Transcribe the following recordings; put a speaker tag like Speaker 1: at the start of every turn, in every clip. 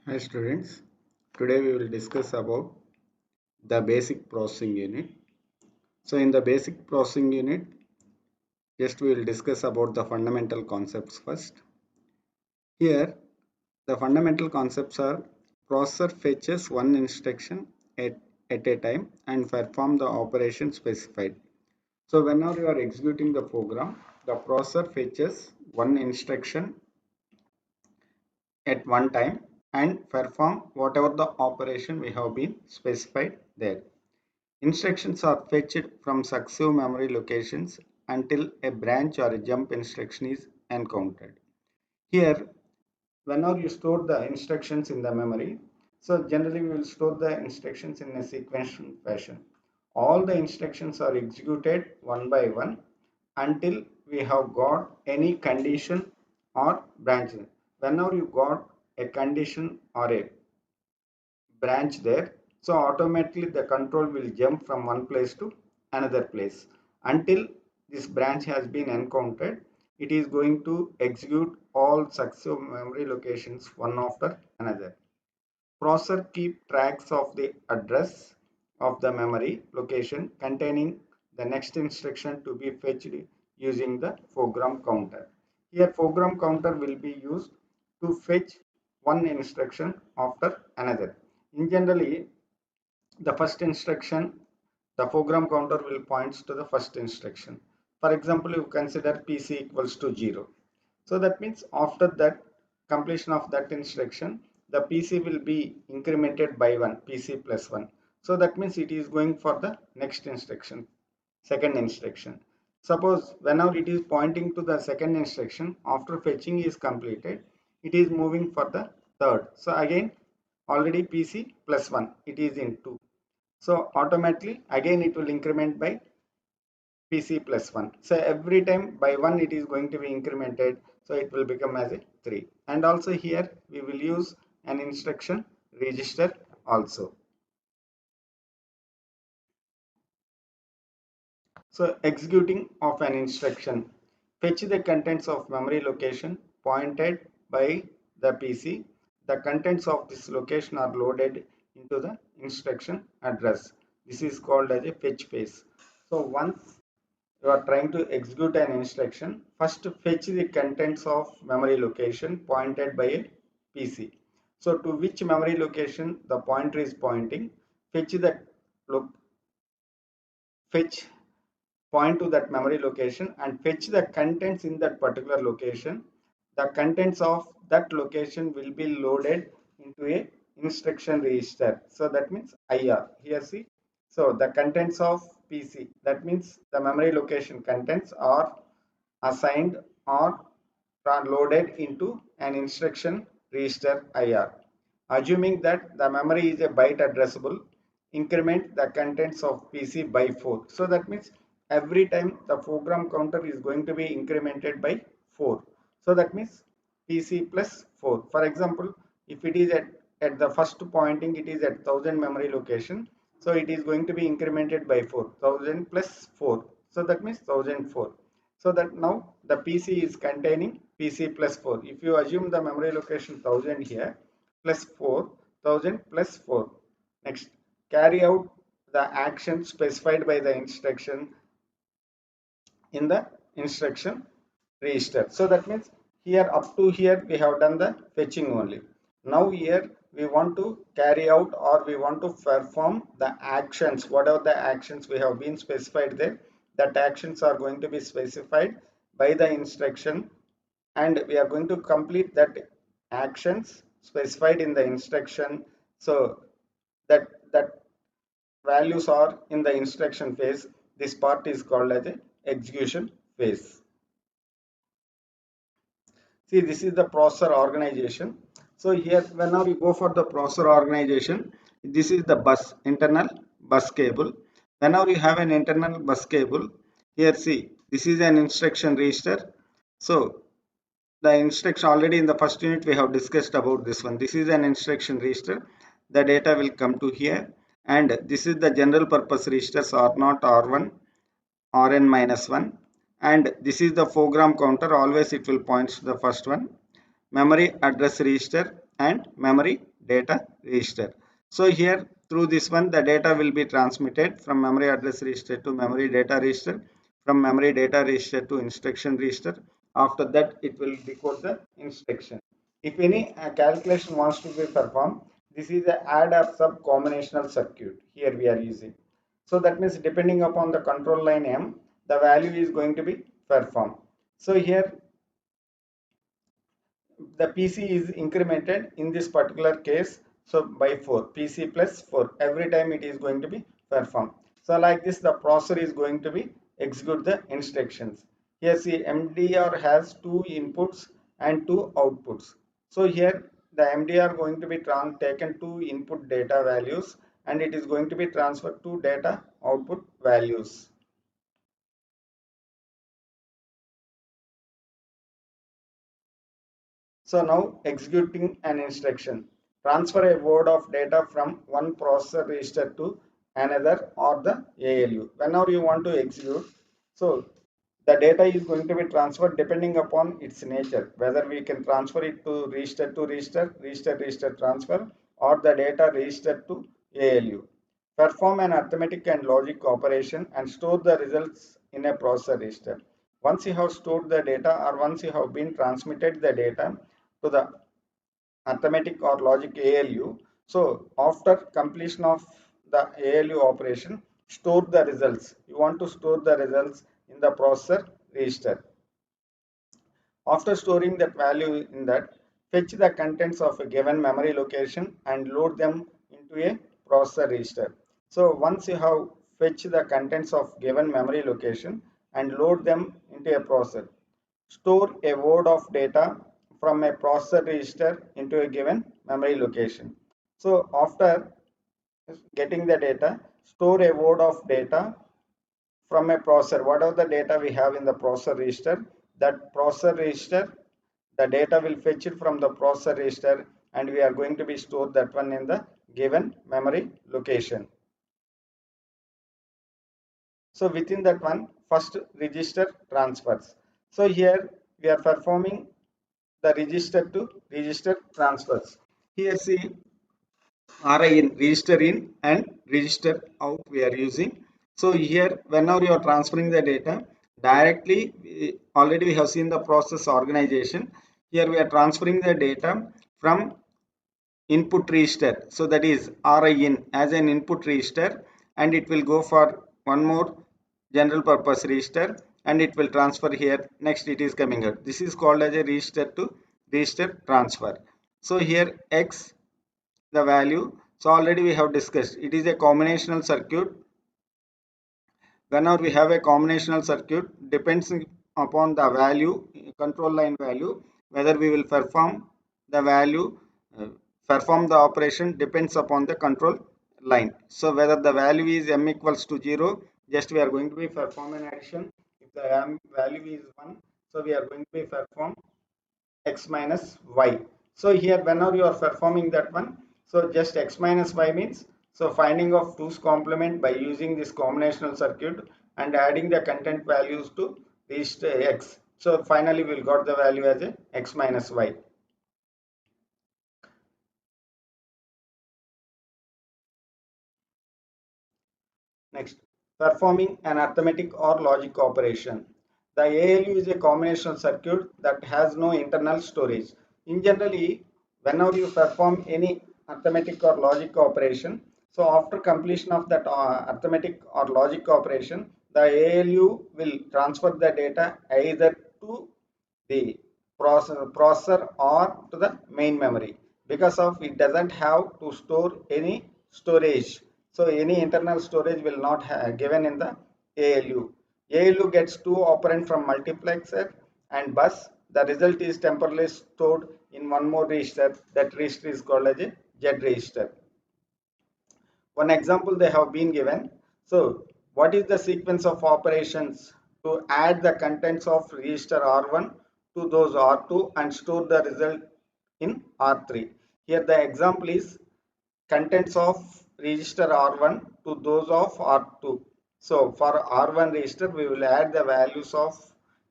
Speaker 1: Hi students, today we will discuss about the basic processing unit. So in the basic processing unit, just we will discuss about the fundamental concepts first. Here, the fundamental concepts are processor fetches one instruction at a time and perform the operation specified. So whenever you are executing the program, the processor fetches one instruction at one time and perform whatever the operation we have been specified there. Instructions are fetched from successive memory locations until a branch or a jump instruction is encountered. Here, whenever you store the instructions in the memory, so generally we will store the instructions in a sequential fashion. All the instructions are executed one by one until we have got any condition or branch. Whenever you got a condition or a branch there, so automatically the control will jump from one place to another place until this branch has been encountered. It is going to execute all successive memory locations one after another. Processor keep tracks of the address of the memory location containing the next instruction to be fetched using the foreground counter. Here foreground counter will be used to fetch one instruction after another. In generally, the first instruction, the foreground counter will points to the first instruction. For example, you consider PC equals to 0. So that means after that completion of that instruction, the PC will be incremented by 1, PC plus 1. So that means it is going for the next instruction, second instruction. Suppose whenever it is pointing to the second instruction, after fetching is completed, it is moving for the third. So again, already PC plus 1, it is in 2. So automatically again it will increment by PC plus 1. So every time by 1 it is going to be incremented. So it will become as a 3. And also here we will use an instruction register also. So executing of an instruction. Fetch the contents of memory location pointed by the PC. The contents of this location are loaded into the instruction address. This is called as a fetch phase. So once you are trying to execute an instruction, first fetch the contents of memory location pointed by a PC. So to which memory location the pointer is pointing, fetch the fetch point to that memory location and fetch the contents in that particular location. The contents of that location will be loaded into a instruction register. So that means IR. Here see. So the contents of PC, that means the memory location contents are assigned or loaded into an instruction register IR. Assuming that the memory is a byte addressable, increment the contents of PC by 4. So that means every time the foreground counter is going to be incremented by 4. So that means PC plus 4. For example, if it is at the first pointing, it is at 1000 memory location. So it is going to be incremented by 4. 1000 plus 4. So that means 1004. So that now the PC is containing PC plus 4. If you assume the memory location 1000 here plus 4, 1000 plus 4. Next, carry out the action specified by the instruction in the instruction register. So that means here up to here we have done the fetching only. Now here we want to carry out or we want to perform the actions, whatever the actions we have been specified there, that actions are going to be specified by the instruction and we are going to complete that actions specified in the instruction. So that values are in the instruction phase. This part is called as a execution phase. See, this is the processor organization. So here, whenever you go for the processor organization, this is the bus, internal bus cable. Whenever you have an internal bus cable, here see, this is an instruction register. So the instruction already in the first unit we have discussed about this one. This is an instruction register. The data will come to here, and this is the general purpose registers R0, R1, Rn minus 1, and this is the foreground counter. Always it will point to the first one. Memory address register, and memory data register. So here through this one the data will be transmitted from memory address register to memory data register, from memory data register to instruction register. After that it will decode the instruction. If any calculation wants to be performed, this is a add or sub combinational circuit here we are using. So that means depending upon the control line M, the value is going to be performed. So here the PC is incremented in this particular case. So by 4, PC plus 4, every time it is going to be performed. So like this, the processor is going to be execute the instructions. Here see MDR has 2 inputs and 2 outputs. So here the MDR going to be taken 2 input data values and it is going to be transferred to data output values. So now executing an instruction. Transfer a word of data from one processor register to another or the ALU. Whenever you want to execute, so the data is going to be transferred depending upon its nature, whether we can transfer it to register, register transfer, or the data registered to ALU. Perform an arithmetic and logic operation and store the results in a processor register. Once you have stored the data or once you have been transmitted the data to the arithmetic or logic ALU, so after completion of the ALU operation, store the results. You want to store the results in the processor register. After storing that value in that, fetch the contents of a given memory location and load them into a processor register. So once you have fetched the contents of given memory location and load them into a processor, store a word of data from a processor register into a given memory location. So after getting the data, store a word of data from a processor. Whatever the data we have in the processor register, that processor register, the data will fetch it from the processor register and we are going to be stored that one in the given memory location. So within that one, first register transfers. So here we are performing the register to register transfers. Here see RI in, register in and register out we are using. So here whenever you are transferring the data directly, already we have seen the process organization. Here we are transferring the data from input register. So that is RI in as an input register and it will go for one more general purpose register and it will transfer here. Next it is coming out. This is called as a register to register transfer. So here X the value. So already we have discussed it is a combinational circuit. Whenever we have a combinational circuit, depends upon the value, control line value, whether we will perform the value, perform the operation depends upon the control line. So whether the value is m equals to 0, just we are going to be perform an action. If the m value is 1, so we are going to be perform x minus y. So here whenever you are performing that one, so just x minus y means, so finding of 2's complement by using this combinational circuit and adding the content values to register x. So finally we'll got the value as a x minus y. Next, performing an arithmetic or logic operation. The ALU is a combinational circuit that has no internal storage. In generally, whenever you perform any arithmetic or logic operation, so after completion of that arithmetic or logic operation, the ALU will transfer the data either to the processor or to the main memory, because of it doesn't have to store any storage. So any internal storage will not have given in the ALU. ALU gets two operand from multiplexer and bus. The result is temporarily stored in one more register. That register is called as a Z register. One example they have been given. So what is the sequence of operations to add the contents of register R1 to those R2 and store the result in R3? Here the example is contents of register R1 to those of R2. So for R1 register we will add the values of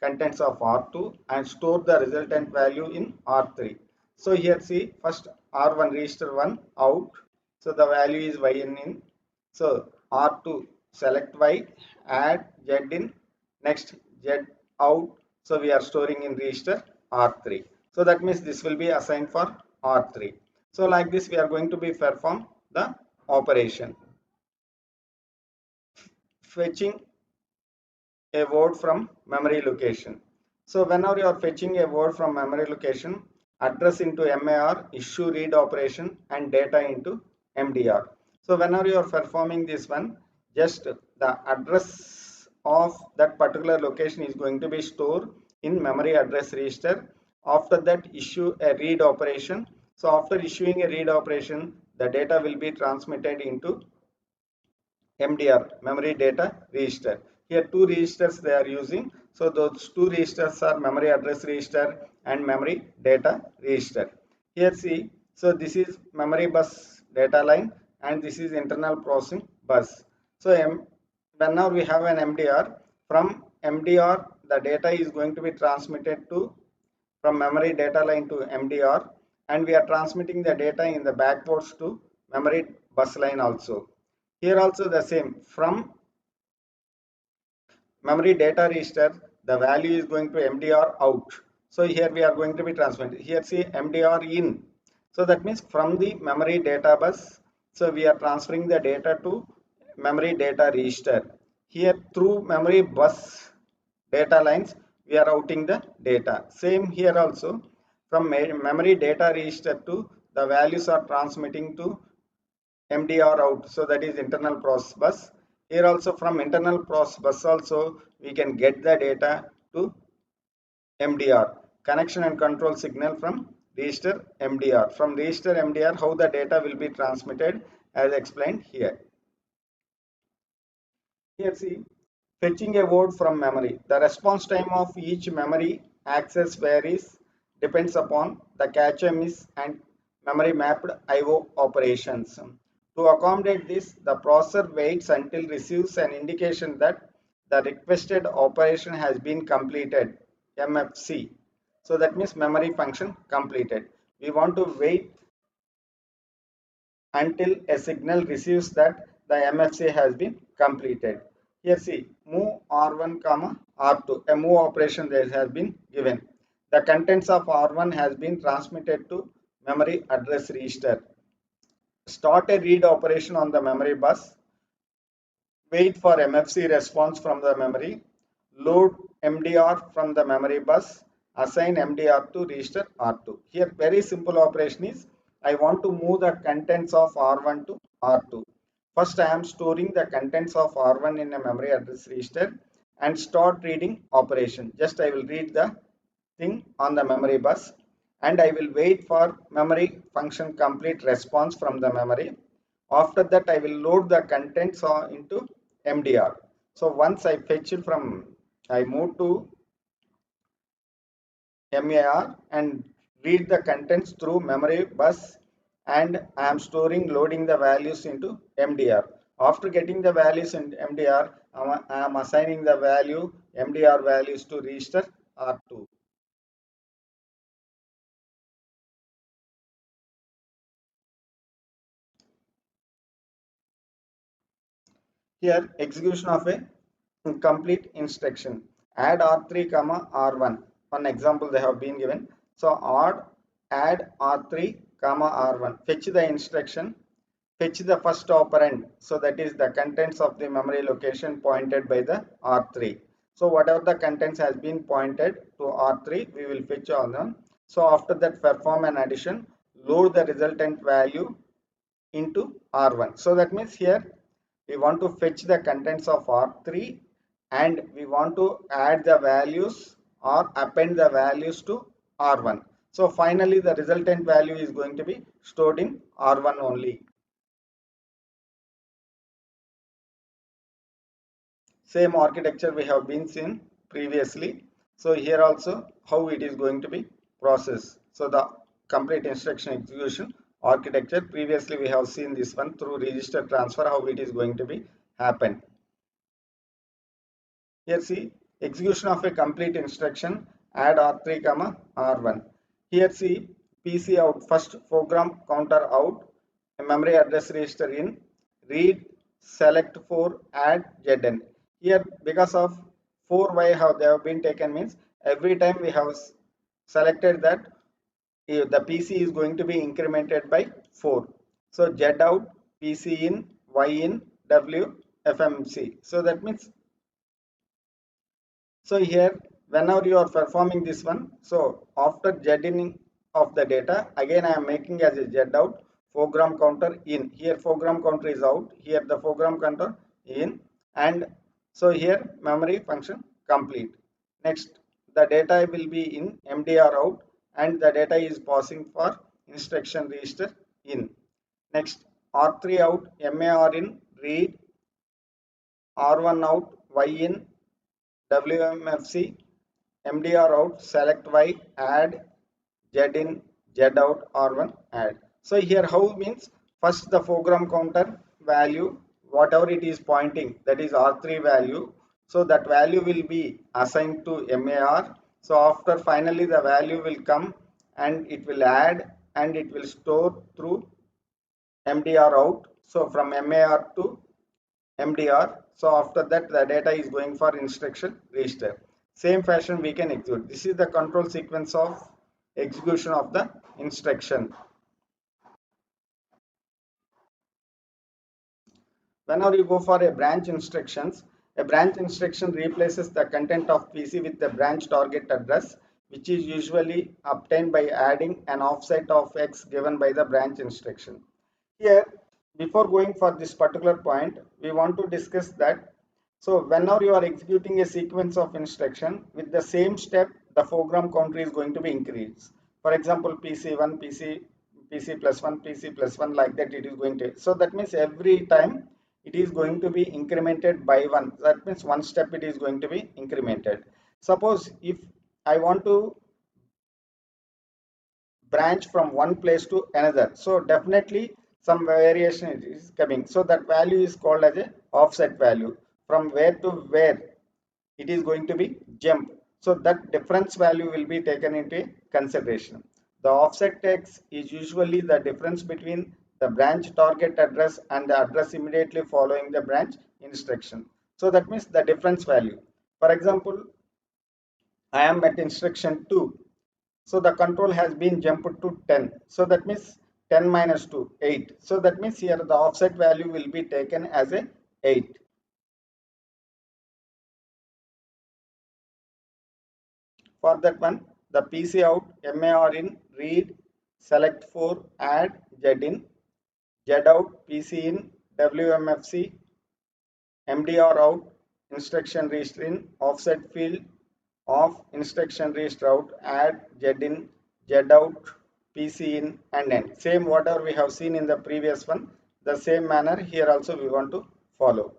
Speaker 1: contents of R2 and store the resultant value in R3. So here see first R1 register 1 out. So the value is yn in. So R2 select y, add z in, next z out. So we are storing in register R3. So that means this will be assigned for R3. So like this we are going to be perform the operation. Fetching a word from memory location. So whenever you are fetching a word from memory location, address into MAR, issue read operation and data into MDR. So whenever you are performing this one, just the address of that particular location is going to be stored in memory address register. After that, issue a read operation. So after issuing a read operation, the data will be transmitted into MDR, memory data register. Here two registers they are using. So those two registers are memory address register and memory data register. Here see, so this is memory bus data line and this is internal processing bus. So whenever we have an MDR, from MDR the data is going to be transmitted to from memory data line to MDR, and we are transmitting the data in the backwards to memory bus line also. Here also the same, from memory data register the value is going to MDR out. So here we are going to be transmitted. Here see MDR in. So that means from the memory data bus, so we are transferring the data to memory data register. Here through memory bus data lines we are routing the data. Same here also, from memory data register to the values are transmitting to MDR out. So that is internal process bus. Here also from internal process bus also we can get the data to MDR. Connection and control signal from register MDR. From register MDR how the data will be transmitted as explained here. Here see, fetching a word from memory. The response time of each memory access varies, depends upon the cache miss and memory mapped IO operations. To accommodate this, the processor waits until receives an indication that the requested operation has been completed, MFC. So that means memory function completed. We want to wait until a signal receives that the MFC has been completed. Here see, move R1 comma R2, a move operation that has been given. The contents of R1 has been transmitted to memory address register. Start a read operation on the memory bus. Wait for MFC response from the memory. Load MDR from the memory bus. Assign MDR to register R2. Here very simple operation is, I want to move the contents of R1 to R2. First I am storing the contents of R1 in a memory address register and start reading operation. Just I will read the thing on the memory bus and I will wait for memory function complete response from the memory. After that I will load the contents into MDR. So once I fetch it from, I move to MAR and read the contents through memory bus and I am storing loading the values into MDR. After getting the values in MDR, I am assigning the value MDR values to register R2. Here execution of a complete instruction. Add R3 comma R1. One example they have been given. So add R3 comma R1. Fetch the instruction. Fetch the first operand. So that is the contents of the memory location pointed by the R3. So whatever the contents has been pointed to R3, we will fetch all them. So after that perform an addition. Load the resultant value into R1. So that means here we want to fetch the contents of R3 and we want to add the values or append the values to R1. So finally the resultant value is going to be stored in R1 only. Same architecture we have been seen previously. So here also how it is going to be processed. So the complete instruction execution architecture, previously we have seen this one through register transfer how it is going to be happen. Here see execution of a complete instruction, add R3 comma R1. Here see PC out, first program counter out, a memory address register in, read, select for, add, ZN. Here, because of 4y how they have been taken means every time we have selected that the PC is going to be incremented by 4. So Z out, PC in, Y in, W, FMC. So that means, so here whenever you are performing this one, so after Z-inning of the data, again I am making as a Z out, program counter in. Here program counter is out, here the program counter in, and so here memory function complete. Next, the data will be in MDR out and the data is passing for instruction register in. Next, R3 out, MAR in, read, R1 out, Y in, WMFC, MDR out, select Y, add, Z in, Z out, R1, add. So here how means first the program counter value, whatever it is pointing, that is R3 value. So that value will be assigned to MAR. So after finally the value will come and it will add and it will store through MDR out. So from MAR to MDR. So after that the data is going for instruction register. Same fashion we can execute. This is the control sequence of execution of the instruction. Whenever you go for a branch instructions, a branch instruction replaces the content of PC with the branch target address, which is usually obtained by adding an offset of X given by the branch instruction. Here, before going for this particular point, we want to discuss that. So whenever you are executing a sequence of instruction with the same step, the program counter is going to be increased. For example, PC1, PC plus 1, PC plus 1, like that it is going to. So that means every time it is going to be incremented by 1. That means one step it is going to be incremented. Suppose if I want to branch from one place to another, so definitely some variation is coming. So that value is called as a offset value. From where to where it is going to be jump. So that difference value will be taken into consideration. The offset X is usually the difference between the branch target address and the address immediately following the branch instruction. So that means the difference value. For example, I am at instruction 2. So the control has been jumped to 10. So that means 10 minus 2, 8. So that means here the offset value will be taken as a 8. For that one, the PC out, MAR in, read, select for, add, Z in, Z out, PC in, WMFC, MDR out, instruction register in, offset field of instruction register out, add, Z in, Z out, PC in, and end. Same whatever we have seen in the previous one, the same manner here also we want to follow.